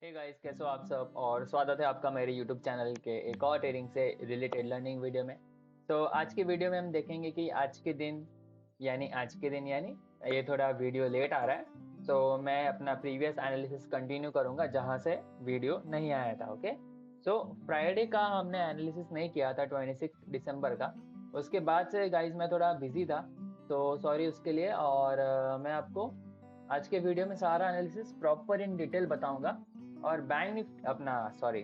Hey guys, कैसे हो आप सब। और स्वागत है आपका मेरे यूट्यूब चैनल के एक और ट्रेडिंग से रिलेटेड लर्निंग वीडियो में। तो आज की वीडियो में हम देखेंगे कि आज के दिन यानी ये थोड़ा वीडियो लेट आ रहा है, तो मैं अपना प्रीवियस एनालिसिस कंटिन्यू करूंगा जहां से वीडियो नहीं आया था। ओके, सो फ्राइडे का हमने एनालिसिस नहीं किया था, 26 दिसंबर का। उसके बाद से गाइस मैं थोड़ा बिजी था, तो सॉरी उसके लिए। और मैं आपको आज के वीडियो में सारा एनालिसिस प्रॉपर इन डिटेल बताऊंगा। और बैंक निफ्टी अपना सॉरी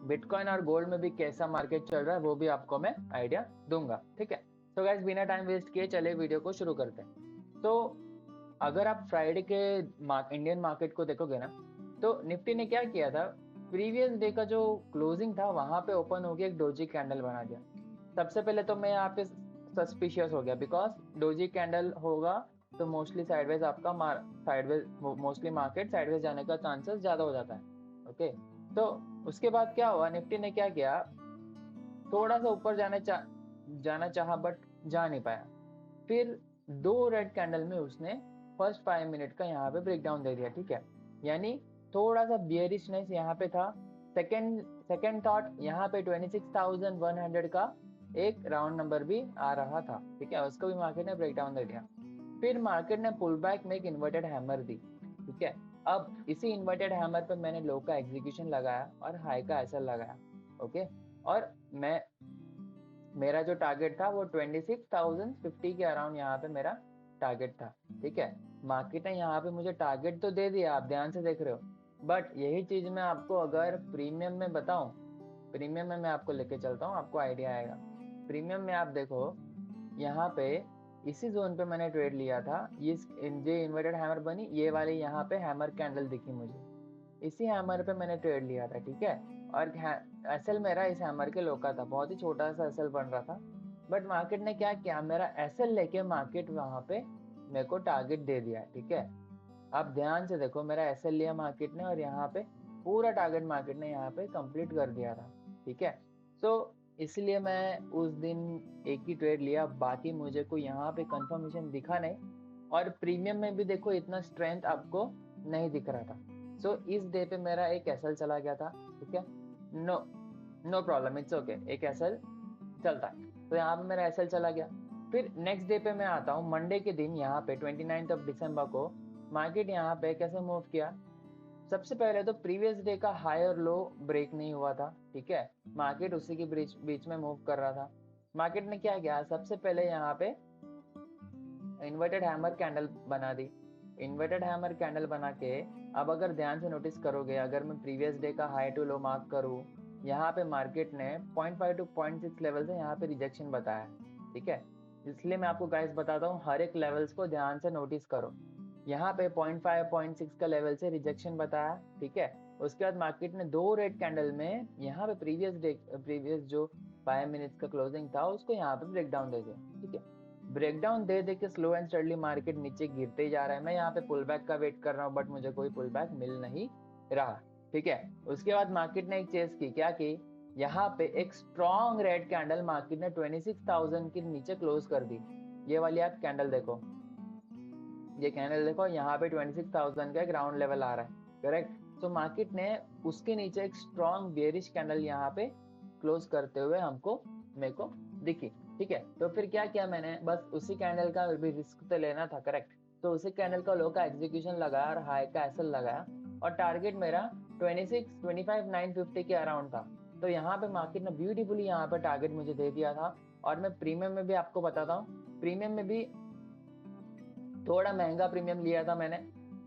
बिटकॉइन और गोल्ड में भी कैसा मार्केट चल रहा है वो भी आपको मैं आइडिया दूंगा। ठीक है, तो गाइस बिना टाइम वेस्ट किए चले वीडियो को शुरू करते हैं। तो अगर आप फ्राइडे के इंडियन मार्केट को देखोगे ना, तो निफ्टी ने क्या किया था, प्रीवियस डे का जो क्लोजिंग था वहां पे ओपन होके एक डोजी कैंडल बना दिया। सबसे पहले तो मैं यहाँ पे सस्पिशियस हो गया, बिकॉज डोजी कैंडल होगा तो मोस्टली साइडवेज आपका साइडवेज मोस्टली मार्केट साइडवेज जाने का चांसेस ज्यादा हो जाता है। ओके, तो उसके बाद क्या हुआ, निफ्टी ने क्या किया, थोड़ा सा ऊपर जाना चाहा बट जा नहीं पाया। फिर दो रेड कैंडल में उसने फर्स्ट 5 मिनट का यहाँ पे ब्रेक डाउन दे दिया। ठीक है, यानी थोड़ा सा बियरिशनेस यहाँ पे था। सेकंड सेकंड थॉट यहाँ पे 26,100 का एक राउंड नंबर भी आ रहा था। ठीक है, उसको भी मार्केट ने ब्रेक डाउन दे दिया। फिर मार्केट ने पुल बैक में एक इन्वर्टेड हैमर दी। ठीक है, अब इसी इन्वर्टेड हैमर पे मैंने लो का एग्जीक्यूशन लगाया और हाई का एसएल लगाया। ओके, और मैं मेरा जो टारगेट था वो 26,050 के अराउंड यहाँ पे मेरा टारगेट था। ठीक है, मार्केट ने यहाँ पे मुझे टारगेट तो दे दिया, आप ध्यान से देख रहे हो। बट यही चीज मैं आपको अगर प्रीमियम में बताऊं, प्रीमियम में मैं आपको लेके चलता हूँ, आपको आइडिया आएगा। प्रीमियम में आप देखो, यहाँ पे इसी जोन पे मैंने ट्रेड लिया था। ये इन्वर्टेड हैमर बनी, ये वाली यहाँ पे हैमर कैंडल दिखी मुझे, इसी हैमर पे मैंने ट्रेड लिया था। ठीक है, और एसएल मेरा इस हैमर के लो का था, बहुत ही छोटा सा एसएल बन रहा था। बट मार्केट ने क्या किया, मेरा एसएल लेके मार्केट वहां पे मेरे को टारगेट दे दिया। ठीक है, आप ध्यान से देखो, मेरा एसएल लिया मार्केट ने और यहाँ पे पूरा टारगेट मार्केट ने यहाँ पे कंप्लीट कर दिया था। ठीक है, सो इसलिए मैं उस दिन एक ही ट्रेड लिया, बाकी मुझे कोई यहाँ पे कंफर्मेशन दिखा नहीं। और प्रीमियम में भी देखो इतना स्ट्रेंथ आपको नहीं दिख रहा था। सो इस डे पे मेरा एक एसएल चला गया था। ठीक है, no no problem, it's okay, एक एसएल चलता है। तो यहाँ पे मेरा एसएल चला गया। फिर नेक्स्ट डे पे मैं आता हूँ, मंडे के दिन यहाँ पे 29 दिसंबर को मार्केट यहाँ पे कैसे मूव किया। सबसे पहले तो प्रीवियस डे का हाई और लो ब्रेक नहीं हुआ था। ठीक है, मार्केट उसी के बीच बीच में मूव कर रहा था। मार्केट ने क्या किया, सबसे पहले यहाँ पे इन्वर्टेड हैमर कैंडल बना दी। इन्वर्टेड हैमर कैंडल बना के, अब अगर ध्यान से नोटिस करोगे, अगर मैं प्रीवियस डे का हाई टू लो मार्क करूँ, यहाँ पे मार्केट ने 0.5 टू 0.6 लेवल से यहाँ पे रिजेक्शन बताया। ठीक है, इसलिए मैं आपको गाइस बताता हूँ, हर एक लेवल्स को ध्यान से नोटिस करो। यहाँ पे 0.5 0.6 का लेवल से रिजेक्शन बताया। ठीक है, उसके बाद मार्केट ने दो रेड कैंडल में यहाँ पे प्रीवियस जो 5 मिनट्स का क्लोजिंग था उसको यहाँ पे ब्रेक डाउन दे दिया। ठीक है, ब्रेकडाउन दे दे के स्लो एंड स्टडली मार्केट नीचे गिरते ही जा रहा है। मैं यहाँ पे पुल बैक का वेट कर रहा हूँ, बट मुझे कोई पुल बैक मिल नहीं रहा। ठीक है, उसके बाद मार्केट ने एक चेस की, क्या की, यहाँ पे एक स्ट्रॉन्ग रेड कैंडल मार्केट ने 26,000 के नीचे क्लोज कर दी। ये वाली आप कैंडल देखो, ये कैंडल देखो, यहाँ पे 26,000 का एक राउंड लेवल आ रहा है, करेक्ट। तो मार्केट ने उसके नीचे एक स्ट्रॉन्ग बेरिश कैंडल यहाँ पे क्लोज करते हुए हमको मेरे को दिखी। ठीक है, तो फिर क्या किया मैंने, बस उसी कैंडल का भी रिस्क तो लेना था, करेक्ट। तो उसी कैंडल का लो का एग्जीक्यूशन लगाया और हाई का एसएल लगाया, और टारगेट मेरा 25 के अराउंड था। तो यहाँ पे मार्केट ने ब्यूटीफुली यहाँ पे टारगेट मुझे दे दिया था। और मैं प्रीमियम में भी आपको बताता हूँ, प्रीमियम में भी थोड़ा महंगा प्रीमियम लिया था मैंने।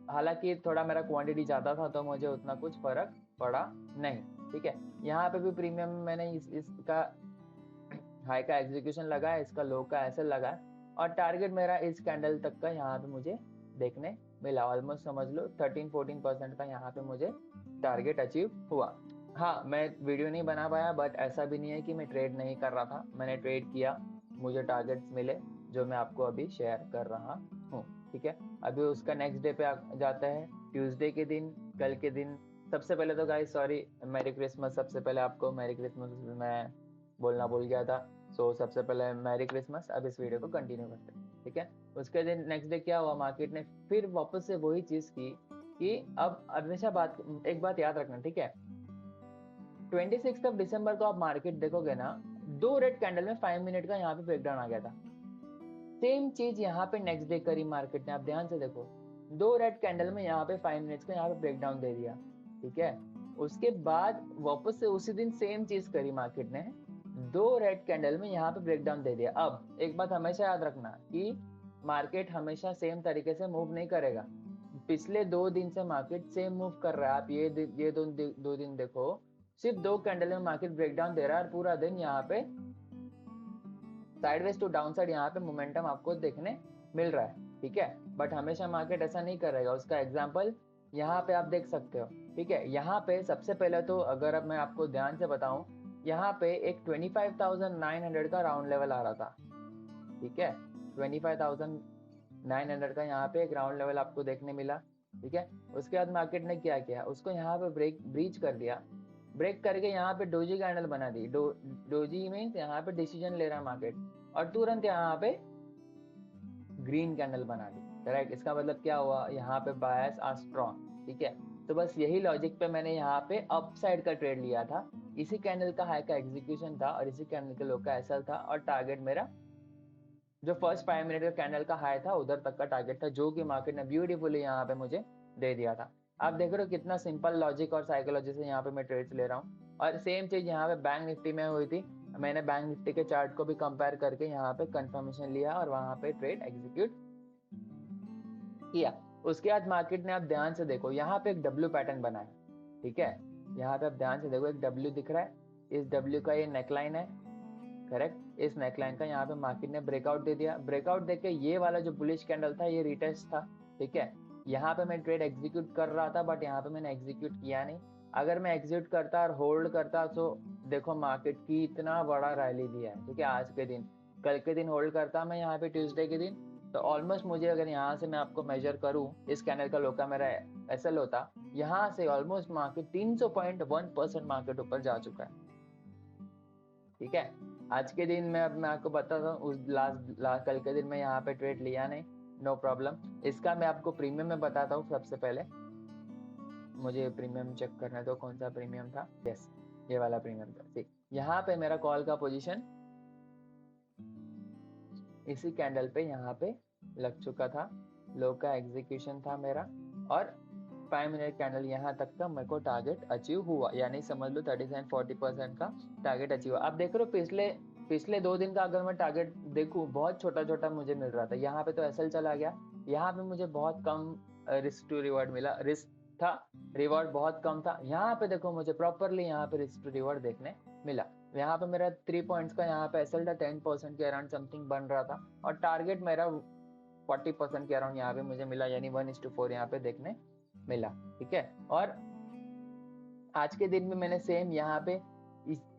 हालांकि थोड़ा मेरा क्वांटिटी ज्यादा था तो मुझे उतना कुछ फर्क पड़ा नहीं। ठीक है, यहाँ पे भी प्रीमियम में मैंने इसका हाई का एग्जीक्यूशन लगाया, इसका लो का ऐसे लगाया, और टारगेट मेरा इस कैंडल तक का यहाँ पे मुझे देखने मिला। ऑलमोस्ट समझ लो 13-14% का यहाँ पे मुझे टारगेट अचीव हुआ। हाँ, मैं वीडियो नहीं बना पाया, बट ऐसा भी नहीं है कि मैं ट्रेड नहीं कर रहा था, मैंने ट्रेड किया, मुझे टारगेट्स मिले जो मैं आपको अभी शेयर कर रहा हूँ। ठीक है, अभी उसका नेक्स्ट डे पे जाता है, ट्यूसडे के दिन, कल के दिन। सबसे पहले तो गाइस सॉरी, मैरी क्रिसमस, सबसे पहले आपको मैरी क्रिसमस मैं बोलना भूल गया था। सो सबसे पहले मैरी क्रिसमस। अब इस वीडियो को कंटिन्यू करते हैं। ठीक है, उसके दिन नेक्स्ट डे क्या हुआ, मार्केट ने फिर वापस से वही चीज की, कि अब हमेशा एक बात याद रखना, ठीक है। 26 दिसंबर को आप मार्केट देखोगे ना, 2 रेड कैंडल में 5 मिनट का यहाँ पे ब्रेकडाउन आ गया था। सेम चीज यहाँ पे नेक्स्ट डे करी मार्केट ने, आप ध्यान से देखो, 2 रेड कैंडल में यहाँ पे 5 मिनट्स का यहाँ पे ब्रेकडाउन दे दिया, ठीक है। उसके बाद वापस से उसी दिन सेम चीज करी मार्केट ने, 2 रेड कैंडल में यहाँ पे ब्रेकडाउन दे दिया। अब एक बात हमेशा याद रखना कि मार्केट हमेशा सेम तरीके से मूव नहीं करेगा। पिछले 2 दिन से मार्केट सेम मूव कर रहा है, आप ये दो दिन देखो, सिर्फ 2 कैंडल में मार्केट ब्रेकडाउन दे रहा है और पूरा दिन यहाँ पे साइडवेज टू डाउन साइड यहाँ पे मोमेंटम आपको देखने मिल रहा है, ठीक है। बट हमेशा मार्केट ऐसा नहीं करेगा, उसका एग्जांपल यहाँ पे आप देख सकते हो, ठीक है। यहाँ पे सबसे पहले तो अगर अब मैं आपको ध्यान से बताऊं, यहाँ पे एक 25,900 का राउंड लेवल आ रहा था, ठीक है। 25,900 का यहाँ पे एक राउंड लेवल आपको देखने मिला, ठीक है। उसके बाद मार्केट ने क्या किया, उसको यहाँ पे ब्रीच कर दिया, ब्रेक करके यहाँ पे डोजी कैंडल बना दी। डोजी में यहाँ पे डिसीजन ले रहा है मार्केट, और तुरंत यहाँ पे ग्रीन कैंडल बना दी, करेक्ट। इसका मतलब क्या हुआ, यहाँ पे बायस आर स्ट्रॉन्ग, ठीक है। तो बस यही लॉजिक पे मैंने यहाँ पे अपसाइड का ट्रेड लिया था। इसी कैंडल का हाई का एग्जीक्यूशन था और इसी कैंडल के लो का एसएल था, और टारगेट मेरा जो फर्स्ट 5 मिनट का कैंडल का हाई था उधर तक का टारगेट था, जो कि मार्केट ने ब्यूटीफुली यहाँ पे मुझे दे दिया था। आप देख रहे हो कितना सिंपल लॉजिक और साइकोलॉजी से यहाँ पे मैं ट्रेड्स ले रहा हूँ। और सेम चीज यहाँ पे बैंक निफ्टी में हुई थी, मैंने बैंक निफ्टी के चार्ट को भी कंपेयर करके यहाँ पे कंफर्मेशन लिया और वहां पे ट्रेड एग्जीक्यूट किया। उसके बाद मार्केट ने, आप ध्यान से देखो, यहाँ पे एक डब्ल्यू पैटर्न बनाया, ठीक है। यहाँ पे आप ध्यान से देखो, एक डब्ल्यू दिख रहा है, इस डब्ल्यू का ये नेकलाइन है, करेक्ट। इस नेकलाइन का यहाँ पे मार्केट ने ब्रेकआउट दे दिया। ब्रेकआउट देके ये वाला जो बुलिश कैंडल था ये रिटेस्ट था, ठीक है। यहाँ पे मैं ट्रेड एग्जीक्यूट कर रहा था, बट यहाँ पे मैंने एग्जीक्यूट किया नहीं। अगर मैं एग्जीक्यूट करता और होल्ड करता तो देखो मार्केट की इतना बड़ा रैली दिया है, ठीक है। आज के दिन, कल के दिन होल्ड करता मैं यहाँ पे ट्यूसडे के दिन, तो ऑलमोस्ट मुझे, अगर यहाँ से मैं आपको मेजर करूँ, इस कैंडल का लोका मेरा एसएल होता, यहाँ से ऑलमोस्ट मार्केट 300.1% मार्केट ऊपर जा चुका है, ठीक है। आज के दिन में अब मैं आपको बताता हूँ, उस लास्ट कल के दिन में यहाँ पे ट्रेड लिया नहीं, नो प्रॉब्लम। इसका मैं आपको प्रीमियम में बताता हूँ। सबसे पहले मुझे प्रीमियम चेक करना है, तो कौन सा प्रीमियम था, यस ये वाला प्रीमियम था, ठीक। यहाँ पे मेरा कॉल का पोजीशन इसी कैंडल पे यहाँ पे लग चुका था, लो का एग्जीक्यूशन था मेरा, और 5 मिनट कैंडल यहाँ तक का मेरे को टारगेट अचीव हुआ, यानी समझ लो 37-40% का टारगेट अचीव हुआ। आप देख रहे हो पिछले 2 दिन का अगर मैं टारगेट देखूं, बहुत छोटा छोटा मुझे मिल रहा था। यहाँ पे तो एसएल चला गया, यहाँ पे मुझे बहुत कम रिस्क टू रिवॉर्ड मिला, रिस्क था, रिवॉर्ड बहुत कम था। यहाँ पे देखो मुझे प्रॉपरली यहाँ पे रिस्क टू रिवॉर्ड देखने मिला। यहाँ पे मेरा 3 पॉइंट्स का यहाँ पे एसएल था, 10% के अराउंड समथिंग बन रहा था, और टारगेट मेरा 40% के अराउंड यहाँ पे मुझे मिला, यानी 1:4 यहाँ पे देखने मिला, ठीक है। और आज के दिन में मैंने सेम यहाँ पे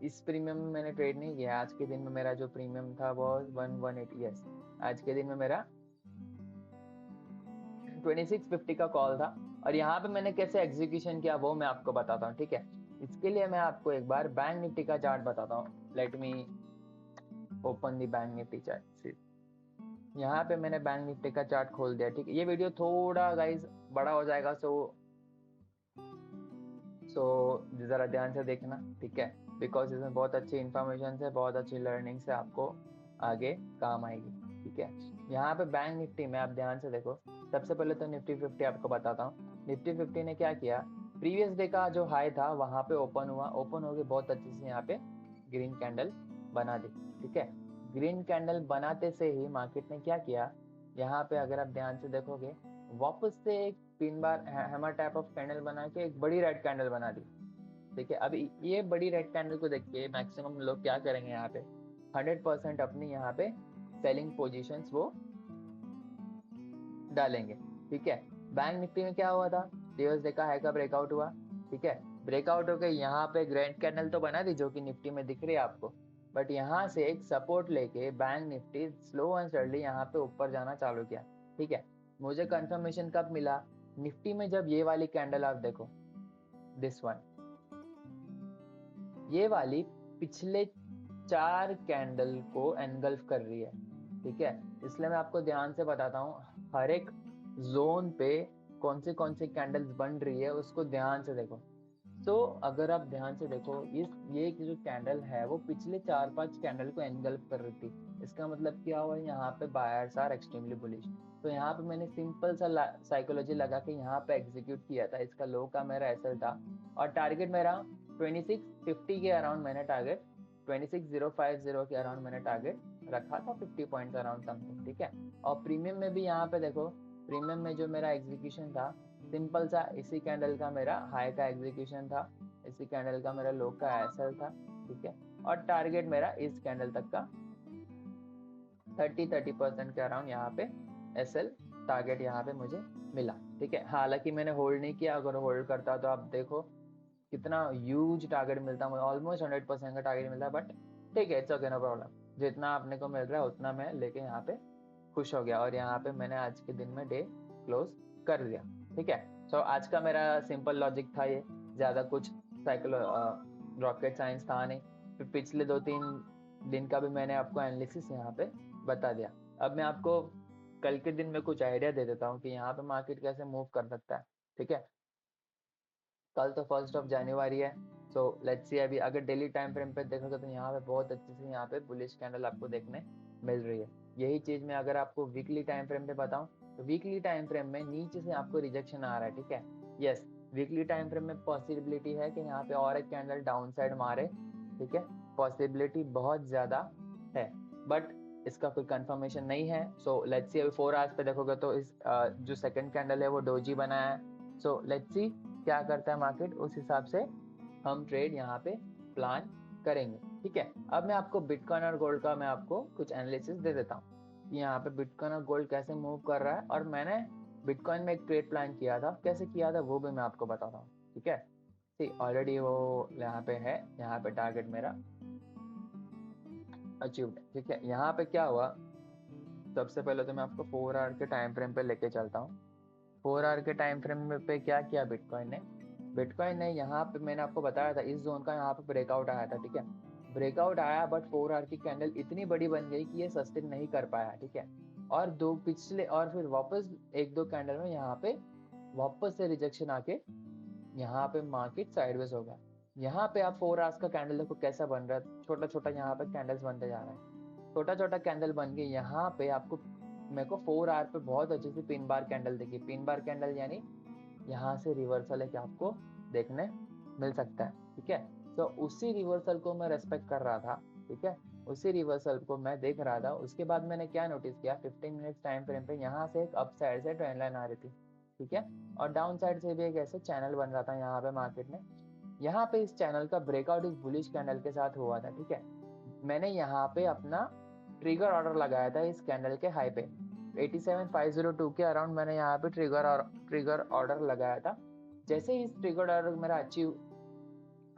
इस प्रीमियम में मैंने ट्रेड नहीं किया। आज के दिन में मेरा जो प्रीमियम था वो 180, यस, आज के दिन में मेरा 2650 का कॉल था। और यहाँ पे मैंने कैसे एग्जीक्यूशन किया वो मैं आपको बताता हूँ, ठीक है। इसके लिए मैं आपको एक बार बैंक निफ्टी का चार्ट बताता हूँ। लेट मी ओपन दी बैंक निफ्टी चार्ट। यहाँ पे मैंने बैंक निफ्टी का चार्ट खोल दिया, ठीक है। ये वीडियो थोड़ा गाइज बड़ा हो जाएगा, सो जरा ध्यान से देखना, ठीक है, बिकॉज इसमें बहुत अच्छी इंफॉर्मेशन है, बहुत अच्छी लर्निंग से आपको आगे काम आएगी, ठीक है। यहाँ पे बैंक निफ्टी में आप ध्यान से देखो, सबसे पहले तो निफ्टी 50 आपको बताता हूँ। निफ्टी 50 ने क्या किया, प्रीवियस डे का जो हाई था वहां पे ओपन हुआ, ओपन होके बहुत अच्छे से यहाँ पे ग्रीन कैंडल बना दी, ठीक है। ग्रीन कैंडल बनाते से ही मार्केट ने क्या किया, यहाँ पे अगर आप ध्यान से देखोगे, वापस से एक 3 बार हैमर टाइप ऑफ कैंडल बना के एक बड़ी रेड कैंडल बना दी, ठीक है। अब ये बड़ी रेड कैंडल को देख के मैक्सिमम लोग क्या करेंगे, यहाँ पे 100% अपनी यहाँ पे सेलिंग पोजीशंस वो डालेंगे, ठीक है। बैंक निफ्टी में क्या हुआ था, प्रीवियस डे का हाई का ब्रेकआउट हुआ, ठीक है। ब्रेकआउट होकर यहाँ पे ग्रैंड कैंडल तो बना दी, जो कि निफ्टी में दिख रही है आपको, बट यहाँ से एक सपोर्ट लेके bank Nifty slow and steadily यहाँ पे ऊपर जाना चालू किया, ठीक है। मुझे कंफर्मेशन कब मिला, निफ्टी में जब ये वाली कैंडल आप देखो, दिस वन, ये वाली पिछले 4 कैंडल को एनगल्फ कर रही है, ठीक है। इसलिए मैं आपको ध्यान से बताता हूँ, हर एक जोन पे कौन सी कैंडल्स बन रही है उसको ध्यान से देखो। तो अगर आप ध्यान से देखो, ये जो कैंडल है वो पिछले 4-5 कैंडल को एनगल्फ कर रही थी। इसका मतलब क्या हुआ, यहाँ पे बायर्स आर एक्सट्रीमली बुलिश। तो यहाँ पे मैंने सिंपल सा साइकोलॉजी लगा के यहाँ पे एग्जीक्यूट किया था। इसका लो का मेरा एसएल था और टारगेट मेरा 2650 के अराउंड मैंने टारगेट 26050 के अराउंड मैंने टारगेट रखा था, 50 पॉइंट्स अराउंड समथिंग, ठीक है। और प्रीमियम में भी यहाँ पे देखो, प्रीमियम में जो मेरा एग्जीक्यूशन था सिंपल सा, इसी कैंडल का मेरा हाई का एग्जीक्यूशन था, इसी कैंडल का मेरा लो का एसएल था, ठीक है। और टारगेट मेरा इस कैंडल तक का 30% के अराउंड यहाँ पे एसएल टारगेट यहाँ पे मुझे मिला, ठीक है। हालांकि मैंने होल्ड नहीं किया, अगर होल्ड करता तो आप देखो कितना ह्यूज टारगेट मिलता, मुझे ऑलमोस्ट 100% का टारगेट मिलता, बट ठीक है, इट्स ओके, नो प्रॉब्लम। जितना आपने को मिल रहा है उतना मैं लेके यहाँ पे खुश हो गया और यहाँ पे मैंने आज के दिन में डे क्लोज कर दिया, ठीक है। सो आज का मेरा सिंपल लॉजिक था ये, ज्यादा कुछ रॉकेट साइंस था नहीं। फिर पिछले 2-3 दिन का भी मैंने आपको एनालिसिस यहाँ पे बता दिया। अब मैं आपको कल के दिन में कुछ आइडिया दे देता हूँ कि यहाँ पे मार्केट कैसे मूव कर सकता है, ठीक है। कल तो 1 है, सो लेट्स सी। अभी अगर डेली टाइम फ्रेम पे देखोगे तो यहाँ पे बहुत अच्छे से यहाँ पे बुलिश कैंडल आपको देखने मिल रही है। यही चीज मैं अगर आपको वीकली टाइम फ्रेम पे बताऊं तो वीकली टाइम फ्रेम में नीचे से आपको रिजेक्शन आ रहा है, ठीक है। यस, वीकली टाइम फ्रेम में पॉसिबिलिटी है कि यहाँ पे और एक कैंडल डाउन साइड मारे, ठीक है। पॉसिबिलिटी बहुत ज्यादा है, बट इसका कोई कंफर्मेशन नहीं है। So let's see. अभी 4 आवर्स पे देखोगे तो इस जो सेकंड कैंडल है वो डोजी बना है। सो लेट्स सी क्या करता है मार्केट, उस हिसाब से हम ट्रेड यहाँ पे प्लान करेंगे, ठीक है। अब मैं आपको बिटकॉइन और गोल्ड का मैं आपको कुछ एनालिसिस दे देता हूँ कि यहाँ पे बिटकॉइन और गोल्ड कैसे मूव कर रहा है। और मैंने बिटकॉइन में एक ट्रेड प्लान किया था, कैसे किया था वो भी मैं आपको बताता हूँ, ठीक है। ठीक, ऑलरेडी वो यहाँ पे है, यहाँ पे टारगेट मेरा अचीव्ड है, ठीक है। यहाँ पे क्या हुआ, सबसे पहले तो मैं आपको 4 आवर के टाइम फ्रेम पे लेके चलता हूँ। 4 आवर के टाइम फ्रेम पे क्या किया बिटकॉइन ने यहाँ पे मैंने आपको बताया था इस जोन का यहाँ पे ब्रेकआउट आया था, ठीक है। ब्रेकआउट आया बट 4 आवर की कैंडल इतनी बड़ी बन गई कि ये सस्टेन नहीं कर पाया, ठीक है। और दो पिछले और फिर वापस 1-2 कैंडल में यहाँ पे वापस से रिजेक्शन आके यहाँ पे मार्केट साइडवेज हो गया। यहाँ पे आप 4 आवर्स का कैंडल देखो कैसा बन रहा है, छोटा छोटा यहाँ पे कैंडल्स बनते जा रहे हैं, छोटा छोटा कैंडल बन के यहाँ पे आपको, मेरे को 4 आवर पे बहुत अच्छी सी पिन बार कैंडल देखी। पिन बार कैंडल यानी यहाँ से रिवर्सल है कि आपको देखने मिल सकता है, ठीक है। तो उसी रिवर्सल को मैं रेस्पेक्ट कर रहा था, ठीक है। उसी रिवर्सल को मैं देख रहा था। उसके बाद मैंने क्या नोटिस किया, 15 मिनट्स टाइम फ्रेम पे यहाँ से एक अप साइड से ट्रेंड लाइन आ रही थी, ठीक है। और डाउन साइड से भी एक ऐसे चैनल बन रहा था यहाँ पे मार्केट में। यहाँ पे इस चैनल का ब्रेकआउट इस बुलिश कैंडल के साथ हुआ था, ठीक है। मैंने यहाँ पे अपना ट्रिगर ऑर्डर लगाया था इस कैंडल के हाई पे 87502 के अराउंड। मैंने यहाँ पे ट्रिगर ऑर्डर लगाया था। जैसे ही इस ट्रिगर ऑर्डर मेरा अचीव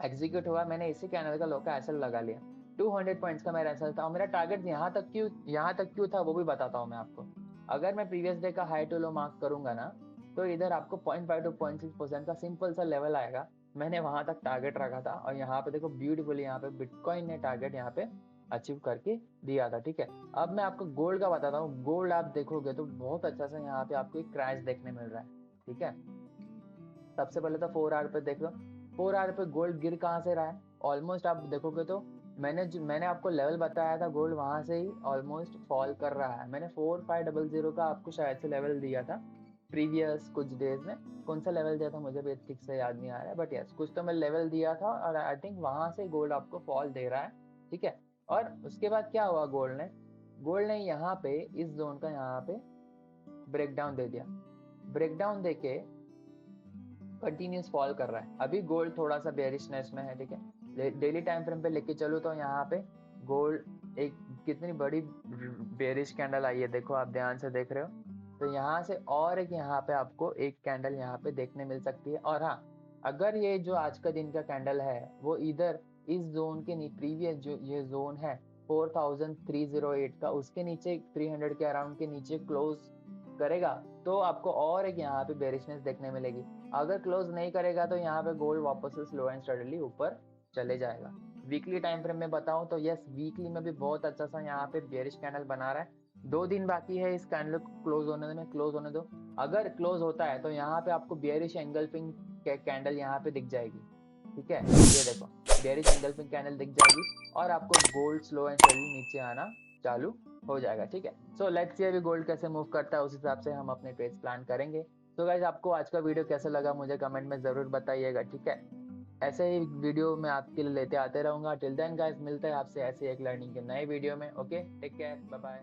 एग्जीक्यूट हुआ, मैंने इसी कैंडल का लो का एसएल लगा लिया। 200 पॉइंट्स का मेरा एसएल था और मेरा टारगेट यहाँ तक क्यों था वो भी बताता हूँ मैं आपको। अगर मैं प्रीवियस डे का हाई टू लो मार्क करूंगा ना, तो इधर आपको 0.5 to 0.6% का सिंपल सा लेवल आएगा। मैंने वहां तक टारगेट रखा था और यहाँ पे देखो ब्यूटीफुली यहाँ पे बिटकॉइन ने टारगेट यहाँ पे अचीव करके दिया था, ठीक है। अब मैं आपको गोल्ड का बताता हूँ। गोल्ड आप देखोगे तो बहुत अच्छा सा यहाँ पे आपको एक क्रैश देखने मिल रहा है, ठीक है। सबसे पहले तो 4 आवर पे देख लो, 4 आवर पे गोल्ड गिर कहाँ से रहा है, ऑलमोस्ट आप देखोगे तो मैंने आपको लेवल बताया था, गोल्ड वहां से ही ऑलमोस्ट फॉल कर रहा है। मैंने 4500 का आपको शायद से लेवल दिया था प्रीवियस कुछ डेज में। कौन सा लेवल दिया था मुझे भी ठीक से याद नहीं आ रहा है, बट यस कुछ तो मैं लेवल दिया था और आई थिंक वहां से गोल्ड आपको फॉल दे रहा है, ठीक है। और उसके बाद क्या हुआ, गोल्ड ने यहाँ पे इस जोन का यहाँ पे ब्रेकडाउन दे दिया। ब्रेकडाउन देके कंटिन्यूस फॉल कर रहा है। अभी गोल्ड थोड़ा सा बेरिशनेस में है, ठीक है। डेली टाइम फ्रेम पे लेके चलो तो यहाँ पे गोल्ड एक कितनी बड़ी बेरिश कैंडल आई है, देखो आप ध्यान से देख रहे हो। तो यहाँ से और एक यहाँ पे आपको एक कैंडल यहाँ पे देखने मिल सकती है। और हाँ, अगर ये जो आज का दिन का कैंडल है वो इधर इस जोन के प्रीवियस जो ये जोन है 4308 का, उसके नीचे 300 के अराउंड के नीचे क्लोज करेगा तो आपको और एक यहाँ पे बेरिशनेस देखने मिलेगी। अगर क्लोज नहीं करेगा तो यहाँ पे गोल्ड वापस से स्लो एंड स्टडीली ऊपर चले जाएगा। वीकली टाइम फ्रेम में बताऊं तो यस, वीकली में भी बहुत अच्छा सा यहाँ पे बेरिश कैंडल बना रहा है। 2 दिन बाकी है इस कैंडल को क्लोज होने दो। अगर क्लोज होता है तो यहाँ पे आपको बेयरिश एंगल्फिंग कैंडल यहाँ पे दिख जाएगी, ठीक है। ये देखो बेयरिश एंगल्फिंग कैंडल दिख जाएगी और आपको गोल्ड स्लो एंड स्टडी नीचे आना चालू हो जाएगा, ठीक है। सो लेट्स सी अभी गोल्ड कैसे मूव करता है, उस हिसाब से हम अपने ट्रेड्स प्लान करेंगे। तो गाइज आपको आज का वीडियो कैसा लगा मुझे कमेंट में जरूर बताइएगा, ठीक है। ऐसे ही वीडियो मैं आपके लिए लेते आते रहूंगा। टिल देन गाइज मिलते हैं आपसे ऐसे एक लर्निंग के नए वीडियो में। Okay, take care, bye bye.